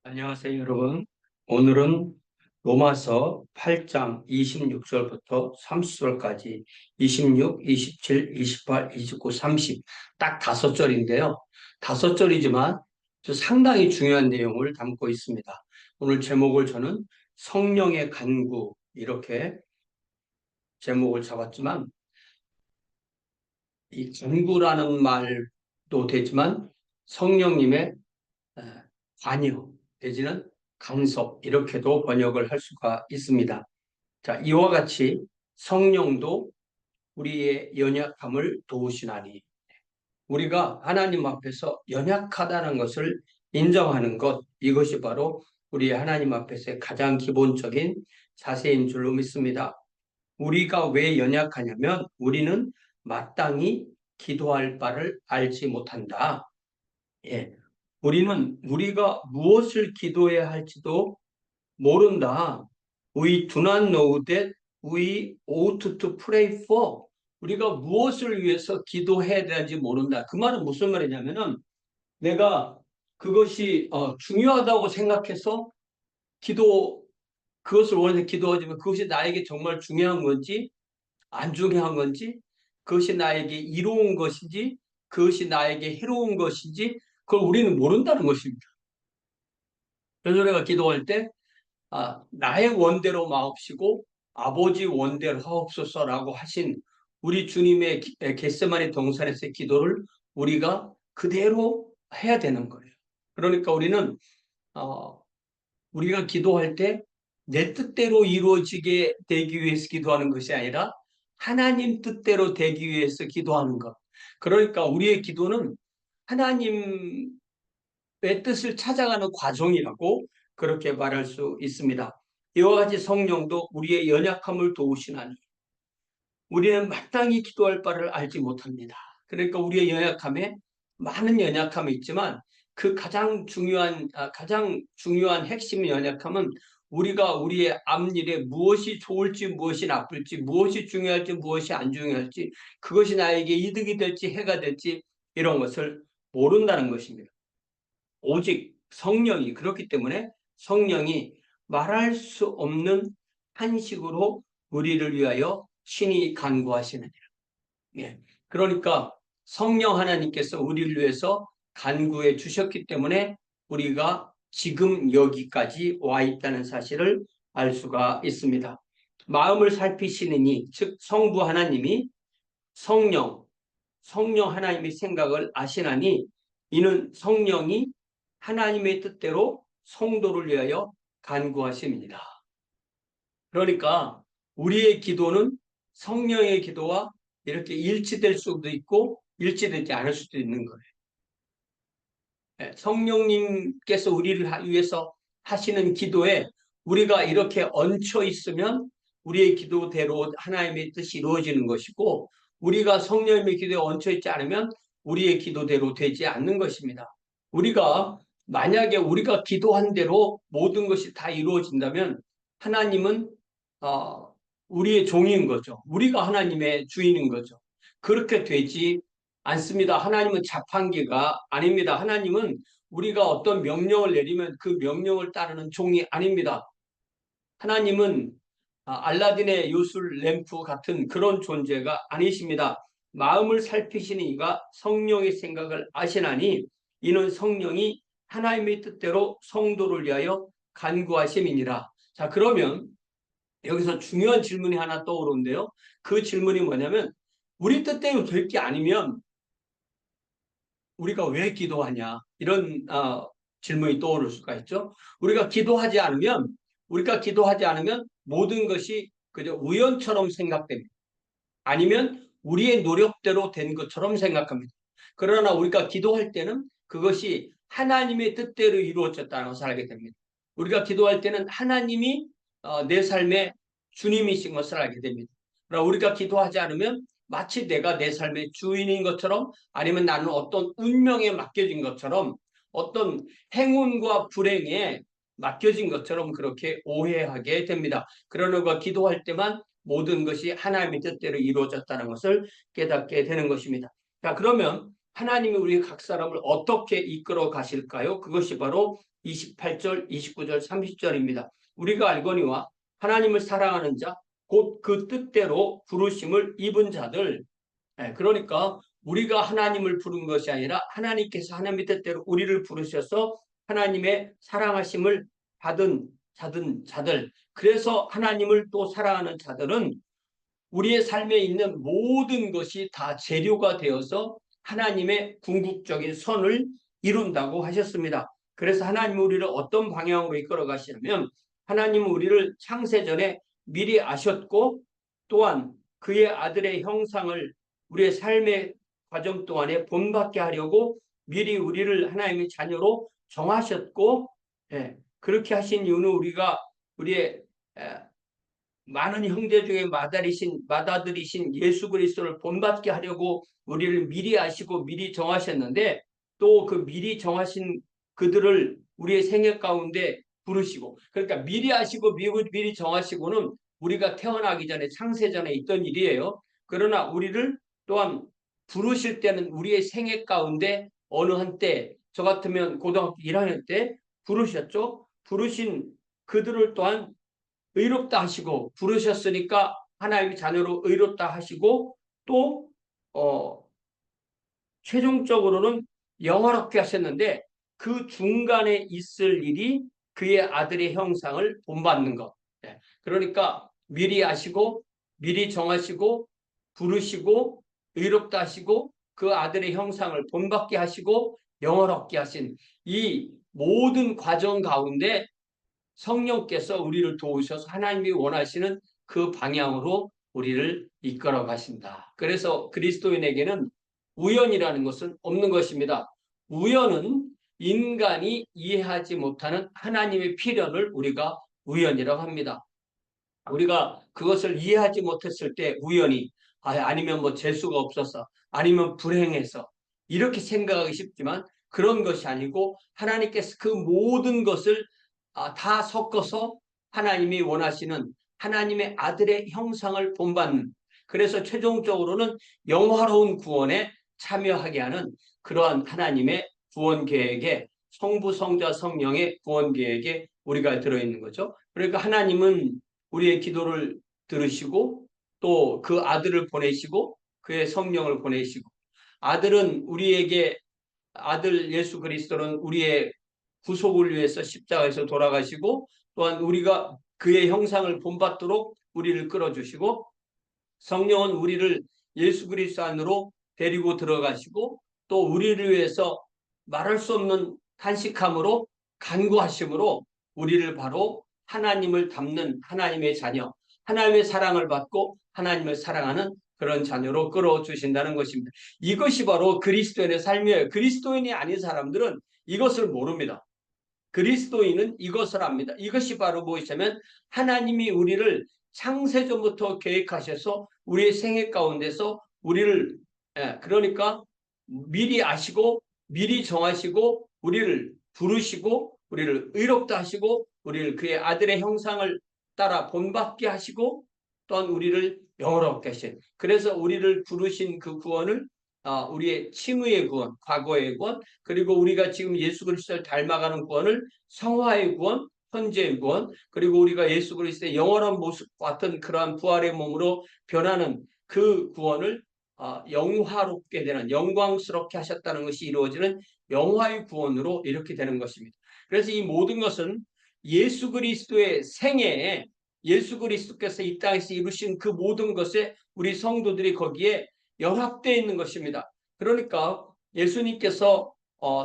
안녕하세요, 여러분. 오늘은 로마서 8장 26절부터 30절까지 26, 27, 28, 29, 30 딱 5절인데요. 5절이지만 상당히 중요한 내용을 담고 있습니다. 오늘 제목을 저는 성령의 간구 이렇게 제목을 잡았지만 이 간구라는 말도 되지만 성령님의 에, 관여 내지는 간섭 이렇게도 번역을 할 수가 있습니다. 자, 이와 같이 성령도 우리의 연약함을 도우시나니 우리가 하나님 앞에서 연약하다는 것을 인정하는 것 이것이 바로 우리 하나님 앞에서의 가장 기본적인 자세인 줄로 믿습니다. 우리가 왜 연약하냐면 우리는 마땅히 기도할 바를 알지 못한다. 예. 우리는 우리가 무엇을 기도해야 할지도 모른다. We do not know that we ought to pray for. 우리가 무엇을 위해서 기도해야 되는지 모른다. 그 말은 무슨 말이냐면은 내가 그것이 중요하다고 생각해서 기도 그것을 원해서 기도하지만 그것이 나에게 정말 중요한 건지 안 중요한 건지 그것이 나에게 이로운 것인지 그것이 나에게 해로운 것인지 그걸 우리는 모른다는 것입니다. 그래서 내가 기도할 때 나의 원대로 마옵시고 아버지 원대로 하옵소서라고 하신 우리 주님의 겟세마네 동산에서의 기도를 우리가 그대로 해야 되는 거예요. 그러니까 우리는 어, 우리가 기도할 때 내 뜻대로 이루어지게 되기 위해서 기도하는 것이 아니라 하나님 뜻대로 되기 위해서 기도하는 것. 그러니까 우리의 기도는 하나님의 뜻을 찾아가는 과정이라고 그렇게 말할 수 있습니다. 이와 같이 성령도 우리의 연약함을 도우시나니 우리는 마땅히 기도할 바를 알지 못합니다. 그러니까 우리의 연약함에 많은 연약함이 있지만 그 가장 중요한 핵심 연약함은 우리가 우리의 앞일에 무엇이 좋을지 무엇이 나쁠지 무엇이 중요할지 무엇이 안 중요할지 그것이 나에게 이득이 될지 해가 될지 이런 것을 모른다는 것입니다. 오직 성령이 그렇기 때문에 성령이 말할 수 없는 한식으로 우리를 위하여 친히 간구하시느니라. 예. 그러니까 성령 하나님께서 우리를 위해서 간구해 주셨기 때문에 우리가 지금 여기까지 와 있다는 사실을 알 수가 있습니다. 마음을 살피시느니 즉 성부 하나님이 성령 하나님의 생각을 아시나니 이는 성령이 하나님의 뜻대로 성도를 위하여 간구하심이니라. 그러니까 우리의 기도는 성령의 기도와 이렇게 일치될 수도 있고 일치되지 않을 수도 있는 거예요. 성령님께서 우리를 위해서 하시는 기도에 우리가 이렇게 얹혀 있으면 우리의 기도대로 하나님의 뜻이 이루어지는 것이고 우리가 성령님의 기도에 얹혀 있지 않으면 우리의 기도대로 되지 않는 것입니다. 만약에 우리가 기도한 대로 모든 것이 다 이루어진다면 하나님은 어, 우리의 종인 거죠. 우리가 하나님의 주인인 거죠. 그렇게 되지 않습니다. 하나님은 자판기가 아닙니다. 하나님은 우리가 어떤 명령을 내리면 그 명령을 따르는 종이 아닙니다. 하나님은 알라딘의 요술 램프 같은 그런 존재가 아니십니다. 마음을 살피시는 이가 성령의 생각을 아시나니 이는 성령이 하나님의 뜻대로 성도를 위하여 간구하심이니라. 자, 그러면 여기서 중요한 질문이 하나 떠오르는데요. 그 질문이 뭐냐면 우리 뜻대로 될 게 아니면 우리가 왜 기도하냐 이런 질문이 떠오를 수가 있죠. 우리가 기도하지 않으면 모든 것이 그저 우연처럼 생각됩니다. 아니면 우리의 노력대로 된 것처럼 생각합니다. 그러나 우리가 기도할 때는 그것이 하나님의 뜻대로 이루어졌다는 것을 알게 됩니다. 우리가 기도할 때는 하나님이 내 삶의 주님이신 것을 알게 됩니다. 그러나 우리가 기도하지 않으면 마치 내가 내 삶의 주인인 것처럼 아니면 나는 어떤 운명에 맡겨진 것처럼 어떤 행운과 불행에 맡겨진 것처럼 그렇게 오해하게 됩니다. 그러나 기도할 때만 모든 것이 하나님의 뜻대로 이루어졌다는 것을 깨닫게 되는 것입니다. 자, 그러면 하나님이 우리 각 사람을 어떻게 이끌어 가실까요? 그것이 바로 28절, 29절, 30절입니다. 우리가 알거니와 하나님을 사랑하는 자, 곧 그 뜻대로 부르심을 입은 자들. 그러니까 우리가 하나님을 부른 것이 아니라 하나님께서 하나님의 뜻대로 우리를 부르셔서 하나님의 사랑하심을 받은 자들. 그래서 하나님을 또 사랑하는 자들은 우리의 삶에 있는 모든 것이 다 재료가 되어서 하나님의 궁극적인 선을 이룬다고 하셨습니다. 그래서 하나님은 우리를 어떤 방향으로 이끌어 가시냐면 하나님은 우리를 창세전에 미리 아셨고 또한 그의 아들의 형상을 우리의 삶의 과정 동안에 본받게 하려고 미리 우리를 하나님의 자녀로 정하셨고, 그렇게 하신 이유는 우리가 우리의 많은 형제 중에 맏아들이신 예수 그리스도를 본받게 하려고 우리를 미리 아시고 미리 정하셨는데, 또 그 미리 정하신 그들을 우리의 생애 가운데 부르시고, 그러니까 미리 아시고 미리 정하시고는 우리가 태어나기 전에 창세전에 있던 일이에요. 그러나 우리를 또한 부르실 때는 우리의 생애 가운데 어느 한때, 저 같으면 고등학교 1학년 때 부르셨죠. 부르신 그들을 또한 의롭다 하시고, 부르셨으니까 하나님의 자녀로 의롭다 하시고, 또 최종적으로는 영원롭게 하셨는데, 그 중간에 있을 일이 그의 아들의 형상을 본받는 것. 그러니까 미리 아시고 미리 정하시고 부르시고 의롭다 하시고 그 아들의 형상을 본받게 하시고 영원롭게 하신 이 모든 과정 가운데 성령께서 우리를 도우셔서 하나님이 원하시는 그 방향으로 우리를 이끌어 가신다. 그래서 그리스도인에게는 우연이라는 것은 없는 것입니다. 우연은 인간이 이해하지 못하는 하나님의 필연을 우리가 우연이라고 합니다. 우리가 그것을 이해하지 못했을 때 우연히, 아니면 뭐 재수가 없어서, 아니면 불행해서, 이렇게 생각하기 쉽지만 그런 것이 아니고 하나님께서 그 모든 것을 다 섞어서 하나님이 원하시는 하나님의 아들의 형상을 본받는, 그래서 최종적으로는 영화로운 구원에 참여하게 하는 그러한 하나님의 구원 계획에, 성부, 성자, 성령의 구원 계획에 우리가 들어있는 거죠. 그러니까 하나님은 우리의 기도를 들으시고 또 그 아들을 보내시고 그의 성령을 보내시고, 아들은 우리에게, 아들 예수 그리스도는 우리의 구속을 위해서 십자가에서 돌아가시고, 또한 우리가 그의 형상을 본받도록 우리를 끌어주시고, 성령은 우리를 예수 그리스도 안으로 데리고 들어가시고, 또 우리를 위해서 말할 수 없는 탄식함으로 간구하심으로 우리를 바로 하나님을 닮는 하나님의 자녀, 하나님의 사랑을 받고 하나님을 사랑하는 그런 자녀로 끌어주신다는 것입니다. 이것이 바로 그리스도인의 삶이에요. 그리스도인이 아닌 사람들은 이것을 모릅니다. 그리스도인은 이것을 압니다. 이것이 바로 무엇이냐면 하나님이 우리를 창세전부터 계획하셔서 우리의 생애 가운데서 우리를, 그러니까 미리 아시고 미리 정하시고 우리를 부르시고 우리를 의롭다 하시고 우리를 그의 아들의 형상을 따라 본받게 하시고 또한 우리를 영원롭게 하신, 그래서 우리를 부르신 그 구원을 우리의 칭의의 구원, 과거의 구원, 그리고 우리가 지금 예수 그리스도를 닮아가는 구원을 성화의 구원, 현재의 구원, 그리고 우리가 예수 그리스도의 영원한 모습 같은 그러한 부활의 몸으로 변하는 그 구원을 영화롭게 되는, 영광스럽게 하셨다는 것이 이루어지는 영화의 구원으로 이렇게 되는 것입니다. 그래서 이 모든 것은 예수 그리스도의 생애에 예수 그리스도께서 이 땅에서 이루신 그 모든 것에 우리 성도들이 거기에 연합되어 있는 것입니다. 그러니까 예수님께서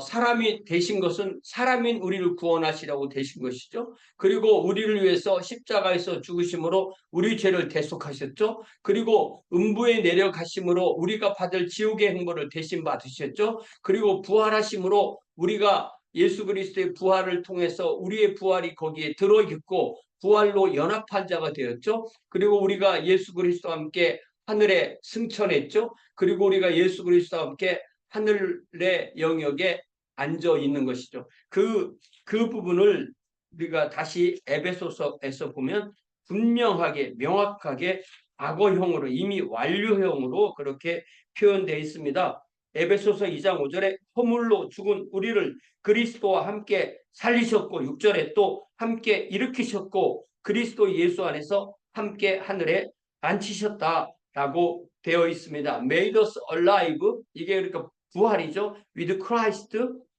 사람이 되신 것은 사람인 우리를 구원하시라고 되신 것이죠. 그리고 우리를 위해서 십자가에서 죽으심으로 우리 죄를 대속하셨죠. 그리고 음부에 내려가심으로 우리가 받을 지옥의 행보를 대신 받으셨죠. 그리고 부활하심으로 우리가 예수 그리스도의 부활을 통해서 우리의 부활이 거기에 들어있고 부활로 연합한 자가 되었죠. 그리고 우리가 예수 그리스도와 함께 하늘에 승천했죠. 그리고 우리가 예수 그리스도와 함께 하늘의 영역에 앉아 있는 것이죠. 그 부분을 우리가 다시 에베소서에서 보면 분명하게 명확하게 과거형으로, 이미 완료형으로 그렇게 표현되어 있습니다. 에베소서 2장 5절에 허물로 죽은 우리를 그리스도와 함께 살리셨고 6절에 또 함께 일으키셨고 그리스도 예수 안에서 함께 하늘에 앉히셨다라고 되어 있습니다. Made us alive, 이게 그러니까 부활이죠. With Christ,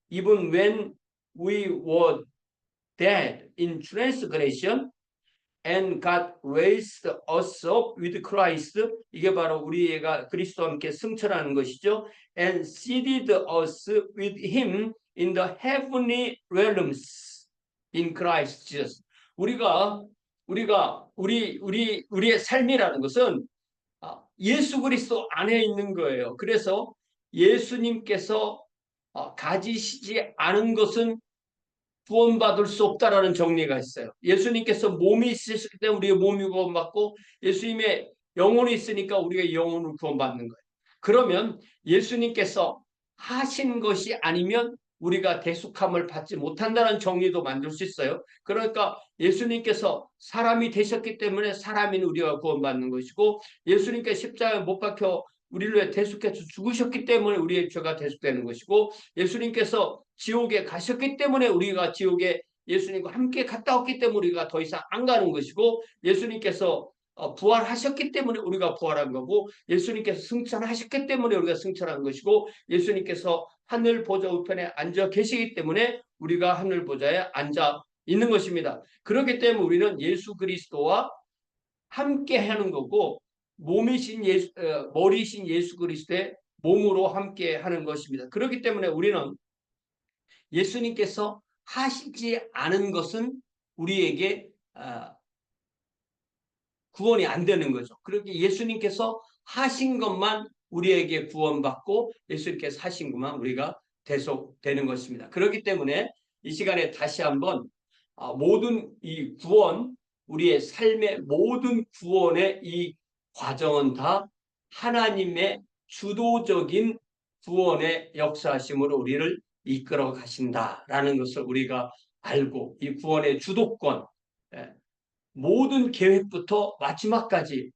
even when we were dead in transgression, and God raised us up with Christ. 이게 바로 우리가 그리스도와 함께 승천하는 것이죠. And seated us with Him in the heavenly realms in Christ Jesus. 우리의 삶이라는 것은 예수 그리스도 안에 있는 거예요. 그래서 예수님께서 가지시지 않은 것은 구원받을 수 없다라는 정리가 있어요. 예수님께서 몸이 있으셨기 때문에 우리의 몸이 구원받고 예수님의 영혼이 있으니까 우리가 영혼을 구원받는 거예요. 그러면 예수님께서 하신 것이 아니면 우리가 대속함을 받지 못한다는 정리도 만들 수 있어요. 그러니까 예수님께서 사람이 되셨기 때문에 사람인 우리가 구원받는 것이고 예수님께서 십자가에 못 박혀 우리를 대속해서 죽으셨기 때문에 우리의 죄가 대속되는 것이고 예수님께서 지옥에 가셨기 때문에 우리가 지옥에 예수님과 함께 갔다 왔기 때문에 우리가 더 이상 안 가는 것이고 예수님께서 부활하셨기 때문에 우리가 부활한 거고 예수님께서 승천하셨기 때문에 우리가 승천한 것이고 예수님께서 하늘 보좌 우편에 앉아 계시기 때문에 우리가 하늘 보좌에 앉아 있는 것입니다. 그렇기 때문에 우리는 예수 그리스도와 함께 하는 거고 머리신 예수 그리스도의 몸으로 함께 하는 것입니다. 그렇기 때문에 우리는 예수님께서 하시지 않은 것은 우리에게 구원이 안 되는 거죠. 그렇게 예수님께서 하신 것만 우리에게 구원받고 예수님께서 하신 것만 우리가 대속되는 것입니다. 그렇기 때문에 이 시간에 다시 한번 모든 이 구원, 우리의 삶의 모든 구원의 이 과정은 다 하나님의 주도적인 구원의 역사하심으로 우리를 이끌어 가신다라는 것을 우리가 알고 이 구원의 주도권, 모든 계획부터 마지막까지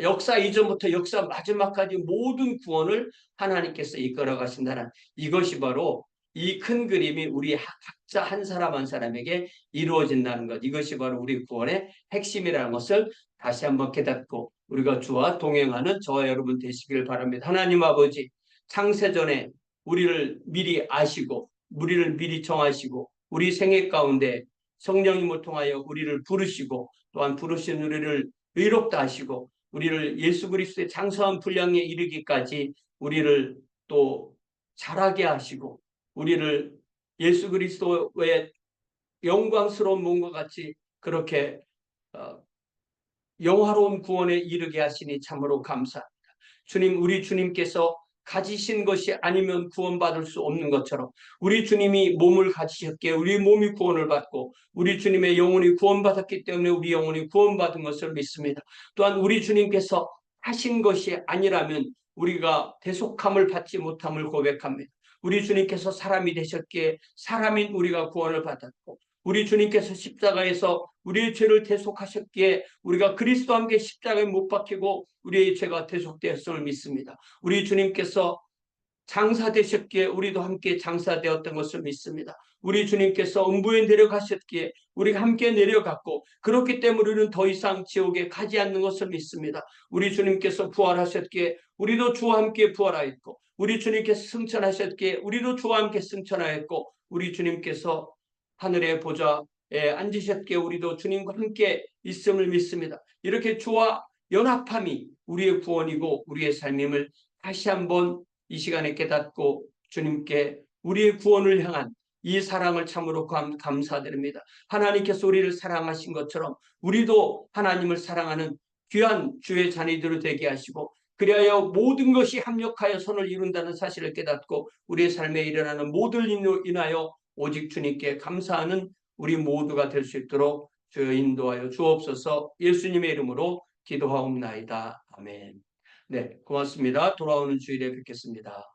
역사 이전부터 역사 마지막까지 모든 구원을 하나님께서 이끌어 가신다는 이것이 바로 이 큰 그림이 우리 각자 한 사람 한 사람에게 이루어진다는 것, 이것이 바로 우리 구원의 핵심이라는 것을 다시 한번 깨닫고 우리가 주와 동행하는 저와 여러분 되시길 바랍니다. 하나님 아버지, 창세전에 우리를 미리 아시고 우리를 미리 정하시고 우리 생애 가운데 성령님을 통하여 우리를 부르시고 또한 부르신 우리를 의롭다 하시고 우리를 예수 그리스도의 장성한 분량에 이르기까지 우리를 또 자라게 하시고 우리를 예수 그리스도의 영광스러운 몸과 같이 그렇게 영화로운 구원에 이르게 하시니 참으로 감사합니다. 주님, 우리 주님께서 가지신 것이 아니면 구원받을 수 없는 것처럼 우리 주님이 몸을 가지셨기에 우리 몸이 구원을 받고 우리 주님의 영혼이 구원받았기 때문에 우리 영혼이 구원받은 것을 믿습니다. 또한 우리 주님께서 하신 것이 아니라면 우리가 대속함을 받지 못함을 고백합니다. 우리 주님께서 사람이 되셨기에 사람인 우리가 구원을 받았고 우리 주님께서 십자가에서 우리의 죄를 대속하셨기에 우리가 그리스도와 함께 십자가에 못 박히고 우리의 죄가 대속되었음을 믿습니다. 우리 주님께서 장사되셨기에 우리도 함께 장사되었던 것을 믿습니다. 우리 주님께서 음부에 내려가셨기에 우리가 함께 내려갔고 그렇기 때문에 우리는 더 이상 지옥에 가지 않는 것을 믿습니다. 우리 주님께서 부활하셨기에 우리도 주와 함께 부활하였고 우리 주님께서 승천하셨기에 우리도 주와 함께 승천하였고 우리 주님께서 하늘의 보좌에 앉으셨기에 우리도 주님과 함께 있음을 믿습니다. 이렇게 주와 연합함이 우리의 구원이고 우리의 삶임을 다시 한번 이 시간에 깨닫고 주님께 우리의 구원을 향한 이 사랑을 참으로 감사드립니다. 하나님께서 우리를 사랑하신 것처럼 우리도 하나님을 사랑하는 귀한 주의 자녀들이 되게 하시고 그리하여 모든 것이 합력하여 선을 이룬다는 사실을 깨닫고 우리의 삶에 일어나는 모든 일로 인하여 오직 주님께 감사하는 우리 모두가 될 수 있도록 주여 인도하여 주옵소서. 예수님의 이름으로 기도하옵나이다. 아멘. 네, 고맙습니다. 돌아오는 주일에 뵙겠습니다.